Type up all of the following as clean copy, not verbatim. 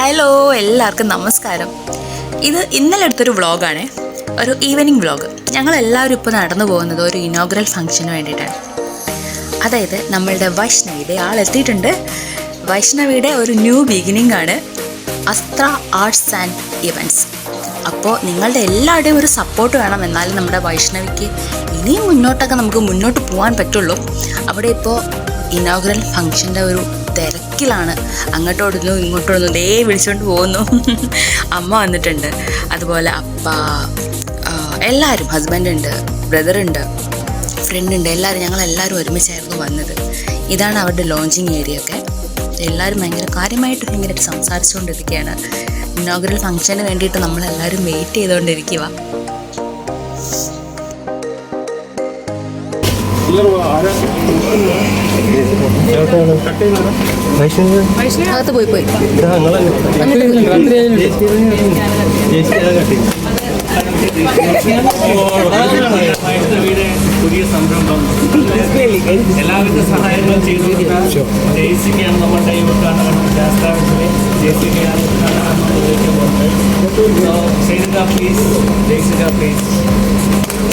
Hello, എല്ലാവർക്കും നമസ്കാരം. ഇത് ഇന്നലെ എടുത്തൊരു വ്ളോഗാണ്, ഒരു ഈവനിങ് വ്ളോഗ്. ഞങ്ങളെല്ലാവരും ഇപ്പോൾ നടന്നു പോകുന്നത് ഒരു ഇനോഗ്രൽ ഫംഗ്ഷന് വേണ്ടിയിട്ടാണ്. അതായത് നമ്മളുടെ വൈഷ്ണവിയുടെ ആളെത്തിയിട്ടുണ്ട്. വൈഷ്ണവിയുടെ ഒരു ന്യൂ ബിഗിനിങ് ആണ് അസ്ത്ര ആർട്സ് ആൻഡ് ഇവൻറ്റ്സ്. അപ്പോൾ നിങ്ങളുടെ എല്ലാവരുടെയും ഒരു സപ്പോർട്ട് വേണം, എന്നാലും നമ്മുടെ വൈഷ്ണവിക്ക് ഇനിയും മുന്നോട്ടൊക്കെ നമുക്ക് മുന്നോട്ട് പോകാൻ പറ്റുള്ളൂ. അവിടെ ഇപ്പോൾ ഇനോഗ്രൽ ഫംഗ്ഷൻ്റെ ഒരു തിരക്കിലാണ്. അങ്ങോട്ടോടുന്നു ഇങ്ങോട്ടോടുന്നു ദേ വിളിച്ചുകൊണ്ട് പോകുന്നു. അമ്മ വന്നിട്ടുണ്ട്, അതുപോലെ അപ്പ, എല്ലാവരും, ഹസ്ബൻഡുണ്ട്, ബ്രദറുണ്ട്, ഫ്രണ്ടുണ്ട്, എല്ലാവരും, ഞങ്ങളെല്ലാവരും ഒരുമിച്ചായിരുന്നു വന്നത്. ഇതാണ് അവരുടെ ലോഞ്ചിങ് ഏരിയ ഒക്കെ. എല്ലാവരും ഭയങ്കര കാര്യമായിട്ട് ഭയങ്കരമായിട്ട് സംസാരിച്ചുകൊണ്ടിരിക്കുകയാണ്. ഇനോഗ്രൽ ഫംഗ്ഷന് വേണ്ടിയിട്ട് നമ്മളെല്ലാവരും വെയിറ്റ് ചെയ്തുകൊണ്ടിരിക്കുക. അകത്ത് പോയി പുതിയ സംരംഭം എല്ലാവിധ സഹായങ്ങളും ചെയ്തു ജെയ്സിക്കാണ് നമ്മുടെ ഉദ്ഘാടനം. ശാസ്താവിലെ ജെയ്സിക്കാണ് ഉദ്ഘാടനം പ്ലീസ്.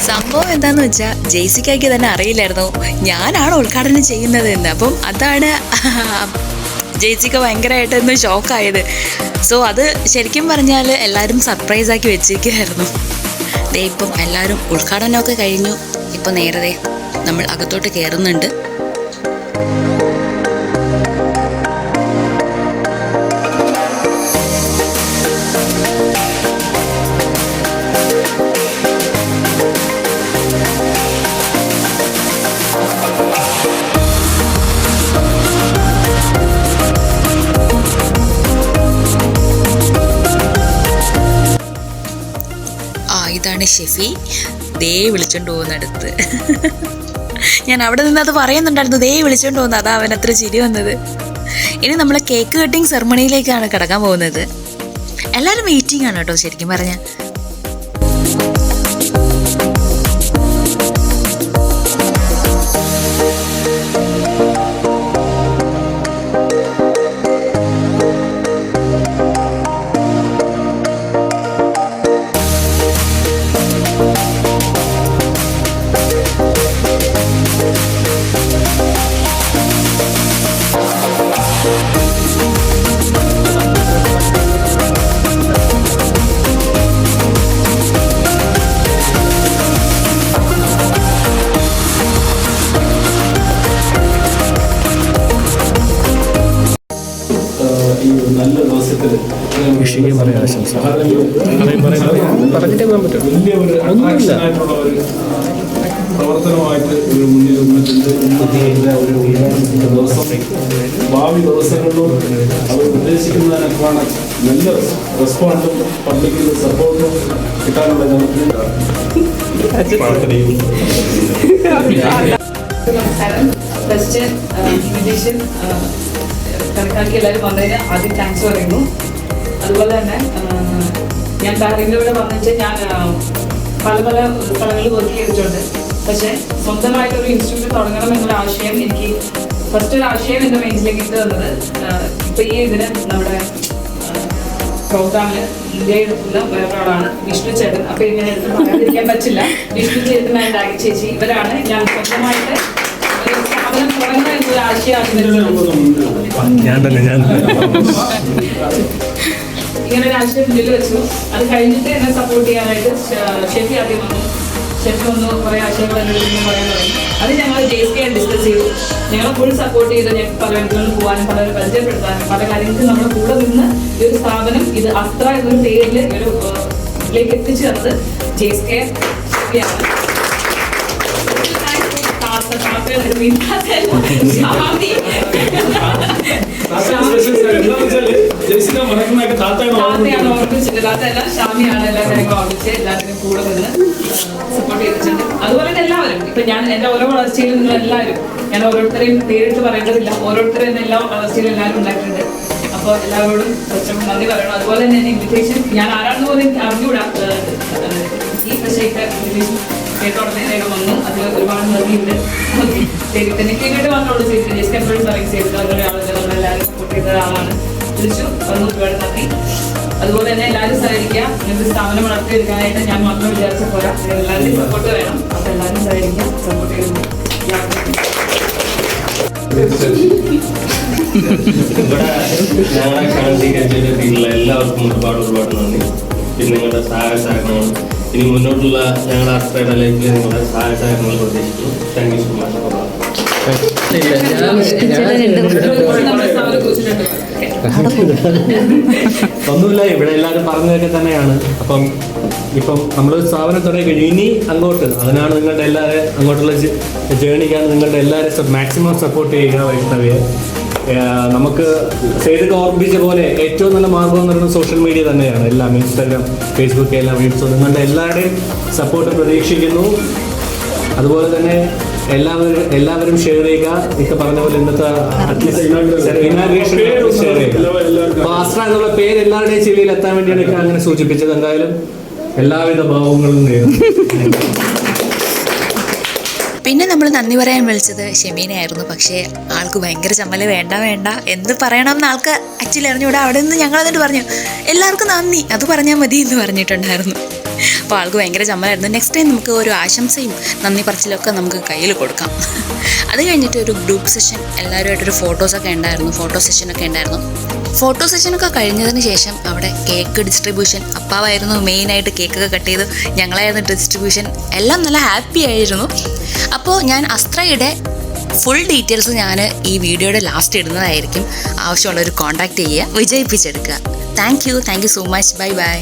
സംഭവം എന്താണെന്ന് വെച്ചാൽ ജെയ്സിക്കയ്ക്ക് തന്നെ അറിയില്ലായിരുന്നു ഞാനാണ് ഉദ്ഘാടനം ചെയ്യുന്നത് എന്ന്. അപ്പം അതാണ് ജെയ്സിക്ക ഭയങ്കരമായിട്ടൊന്ന് ഷോക്കായത്. സോ അത് ശരിക്കും പറഞ്ഞാൽ എല്ലാവരും സർപ്രൈസാക്കി വെച്ചിരിക്കുകയായിരുന്നു. ദേ ഇപ്പം എല്ലാവരും ഉദ്ഘാടനമൊക്കെ കഴിഞ്ഞു. ഇപ്പം നേരത്തെ നമ്മൾ അകത്തോട്ട് കയറുന്നുണ്ട്. ഇതാണ് ഷെഫി, ദേ വിളിച്ചോണ്ട് പോകുന്നിടത്ത്. ഞാൻ അവിടെ നിന്ന് അത് പറയുന്നുണ്ടായിരുന്നു, ദേ വിളിച്ചോണ്ട് പോകുന്നത്. അതാ അവനത്ര ചിരി വന്നത്. ഇനി നമ്മൾ കേക്ക് കട്ടിങ് സെറമണിയിലേക്കാണ് കിടക്കാൻ പോകുന്നത്. എല്ലാവരും വെയിറ്റിംഗ് ആണ് കേട്ടോ ശരിക്കും പറഞ്ഞാൽ. നല്ല ദിവസത്തിൽ പറഞ്ഞിട്ടേ പോകാൻ പറ്റും. വലിയ ഒരു അട്രാക്ഷനായിട്ടുള്ള ഒരു പ്രവർത്തനമായിട്ട് ഒരു മുന്നിൽ വന്നിട്ടുണ്ട്. ഒരു ദിവസം ഭാവി ദിവസങ്ങളിലും അവർ ഉദ്ദേശിക്കുന്നതിനൊക്കെയാണ് നല്ല റെസ്പോൺസും പബ്ലിക്കിന്റെ സപ്പോർട്ടും കിട്ടാനുള്ള കണക്കാക്കി എല്ലാവരും വന്നതിന് ആദ്യം താങ്ക്സ് പറയുന്നു. അതുപോലെ തന്നെ ഞാൻ ബാങ്കിലൂടെ വന്നിട്ട് ഞാൻ പല പല സ്ഥലങ്ങളിൽ വർക്ക് ചെയ്തിട്ടുണ്ട്. പക്ഷേ സ്വന്തമായിട്ടൊരു ഇൻസ്റ്റിറ്റ്യൂട്ട് തുടങ്ങണം എന്നുള്ള ആശയം എനിക്ക് ഫസ്റ്റ് ഒരു ആശയം എൻ്റെ മൈൻഡിലേക്ക് ഇട്ട് തന്നത് ഇപ്പം ഈ ഇതിന് നമ്മുടെ പ്രോഗ്രാമിൽ ഇന്ത്യയിലുള്ള വേറൊരാളാണ് വിഷ്ണു ചേട്ടൻ. അപ്പം ഇങ്ങനെ എടുത്ത് പറയാതിരിക്കാൻ പറ്റില്ല. വിഷ്ണു ചേട്ടൻ ആൻഡ് രാഗി ചേച്ചി, ഇവരാണ് ഞാൻ സ്വന്തമായിട്ട് സ്ഥാപനം തുടങ്ങുന്ന എന്നൊരു ആശയമാണ് ഇങ്ങനെ ഒരു ആശയം മുന്നിൽ വെച്ചു. അത് കഴിഞ്ഞിട്ട് എന്നെ സപ്പോർട്ട് ചെയ്യാനായിട്ട് ഷെഫി ആദ്യം വന്നു. ഷെഫി വന്നു കുറേ ആശയങ്ങൾ എന്നെ പറയാൻ തുടങ്ങി. അത് ഞങ്ങൾ ജെയ്സ്കെ ഡിസ്കസ് ചെയ്തു. ഞങ്ങളെ ഫുൾ സപ്പോർട്ട് ചെയ്ത് ഞങ്ങൾക്ക് പല ഇടങ്ങളിൽ പോകാനും പലരെ പരിചയപ്പെടുത്താനും പല കാര്യങ്ങൾക്ക് നമ്മുടെ കൂടെ നിന്ന് ഈ ഒരു സ്ഥാപനം ഇത് അസ്ത്ര എന്നൊരു പേരിൽ ഒരു ഇതിലേക്ക് എത്തിച്ചു തന്നത് ജെയ്സ്കെ ഷെഫിയാണ്. ഷാമിയാണ് എല്ലാ കാര്യങ്ങളും ഓർമ്മിച്ച് എല്ലാവരും കൂടെ നിന്ന് സപ്പോർട്ട് ചെയ്തിട്ടുണ്ട്. അതുപോലെ തന്നെ എല്ലാവരും ഇപ്പൊ ഞാൻ എന്റെ ഓരോ വളർച്ചയിലും നിങ്ങൾ എല്ലാവരും, ഞാൻ ഓരോരുത്തരെയും പേരിട്ട് പറയേണ്ടതില്ല, ഓരോരുത്തരും എന്നെ എല്ലാ വളർച്ചയിലും എല്ലാവരും ഉണ്ടായിട്ടുണ്ട്. അപ്പോൾ എല്ലാവരോടും കുറച്ചും നന്ദി പറയണം. അതുപോലെ തന്നെ എന്റെ ഇൻവിറ്റേഷൻ ഞാൻ ആരാണെന്ന് പോലും എനിക്ക് അറിഞ്ഞുകൂടാ. ഈ പക്ഷേ ഇൻവിറ്റേഷൻ കേട്ടോടനെ വേഗം വന്നു. അതിൽ ഒരുപാട് നന്ദിയുണ്ട്. എനിക്ക് ഇങ്ങോട്ട് വന്നോളൂ. ജെയ്സ്കെ എപ്പോഴും പറയും ചെയ്തത് ഒരാളുകൾ നമ്മളെല്ലാവരും സപ്പോർട്ട് ചെയ്ത ഒരാളാണ്. തിരിച്ചു വന്നു. ഒരുപാട് നന്ദി. അതുപോലെ തന്നെ എല്ലാവരും സഹകരിക്കുക. നിങ്ങൾക്ക് സ്ഥാപനം വളർത്തിയെടുക്കാനായിട്ട് ഞാൻ മാത്രം വിചാരിച്ച പോരാ, എല്ലാവരുടെയും സപ്പോർട്ട് വേണം. അപ്പോൾ എല്ലാവരും സഹകരിക്കുക, സപ്പോർട്ട് ചെയ്യുന്നു. ഇവിടെ ഞങ്ങളെ ക്ഷണിച്ചിട്ടുള്ള എല്ലാവർക്കും ഒരുപാട് നന്ദി. പിന്നെ നിങ്ങളുടെ സഹായ സഹകരണങ്ങൾ ഇനി മുന്നോട്ടുള്ള ഞങ്ങളുടെ അസ്ത്രയുടെ ലൈഫിൽ നിങ്ങളുടെ സഹായ സഹകരണങ്ങൾ പ്രതീക്ഷിക്കുന്നു. Thank you so much. നമ്മുടെ സ്ഥാപനം കുറിച്ചിട്ടുണ്ട്. ഒന്നുമില്ല, ഇവിടെ എല്ലാവരും പറഞ്ഞതൊക്കെ തന്നെയാണ്. ഇപ്പം നമ്മൾ സ്ഥാപനം തുടങ്ങി കഴിഞ്ഞു. ഇനി അങ്ങോട്ട് അതിനാണ് നിങ്ങളുടെ എല്ലാവരും അങ്ങോട്ടുള്ള ജേണിക്കാണ് നിങ്ങളുടെ എല്ലാവരും മാക്സിമം സപ്പോർട്ട് ചെയ്യുക. വൈഷ്ണവിയെ നമുക്ക് ചെയ്തൊക്കെ ഓർമ്മിപ്പിച്ച പോലെ ഏറ്റവും നല്ല മാർഗം എന്ന് പറയുന്നത് സോഷ്യൽ മീഡിയ തന്നെയാണ്. എല്ലാം ഇൻസ്റ്റാഗ്രാം, ഫേസ്ബുക്ക്, എല്ലാം വീഡിയോസ് നിങ്ങളുടെ എല്ലാവരുടെയും സപ്പോർട്ട് പ്രതീക്ഷിക്കുന്നു. അതുപോലെ തന്നെ എല്ലാവരും ഷെയർ ചെയ്യുക. ഇതൊക്കെ പറഞ്ഞ പോലെ ഇന്നത്തെ ഇനാഗ്രേഷൻ ഷെയർ ചെയ്യുക. ആസ്ട്ര എന്നുള്ള പേര് എല്ലാവരുടെയും ചെവിയിൽ എത്താൻ വേണ്ടിയാണ് ഇപ്പം അങ്ങനെ സൂചിപ്പിച്ചത്. എന്തായാലും എല്ലാവിധ ഭാവങ്ങളും നേരുന്നു. പിന്നെ നമ്മൾ നന്ദി പറയാൻ വിളിച്ചത് ഷെമീനായിരുന്നു. പക്ഷേ ആൾക്ക് ഭയങ്കര ചമ്മല്, വേണ്ട എന്ത് പറയണമെന്ന് ആൾക്ക് ആക്ച്വലി അറിഞ്ഞുകൂടാ. അവിടെ നിന്ന് ഞങ്ങൾ എന്നിട്ട് പറഞ്ഞു എല്ലാവർക്കും നന്ദി, അത് പറഞ്ഞാൽ മതി എന്ന് പറഞ്ഞിട്ടുണ്ടായിരുന്നു. അപ്പോൾ ആൾക്ക് ഭയങ്കര ചമ്മലായിരുന്നു. നെക്സ്റ്റ് ടൈം നമുക്ക് ഒരു ആശംസയും നന്ദി പറച്ചിലൊക്കെ നമുക്ക് കയ്യിൽ കൊടുക്കാം. അത് കഴിഞ്ഞിട്ട് ഒരു ഗ്രൂപ്പ് സെഷൻ എല്ലാവരുമായിട്ടൊരു ഫോട്ടോ സെഷനൊക്കെ ഉണ്ടായിരുന്നു. ഫോട്ടോ സെഷനൊക്കെ കഴിഞ്ഞതിന് ശേഷം അവിടെ കേക്ക് ഡിസ്ട്രിബ്യൂഷൻ, അപ്പാവായിരുന്നു മെയിനായിട്ട് കേക്കൊക്കെ കട്ട് ചെയ്ത്, ഞങ്ങളായിരുന്നു ഡിസ്ട്രിബ്യൂഷൻ. എല്ലാം നല്ല ഹാപ്പി ആയിരുന്നു. അപ്പോൾ ഞാൻ അസ്ത്രയുടെ ഫുൾ ഡീറ്റെയിൽസ് ഞാൻ ഈ വീഡിയോയുടെ ലാസ്റ്റ് ഇടുന്നതായിരിക്കും. ആവശ്യമുള്ളവർ കോൺടാക്റ്റ് ചെയ്യുക, വിജയിപ്പിച്ചെടുക്കുക. Thank you so much. By.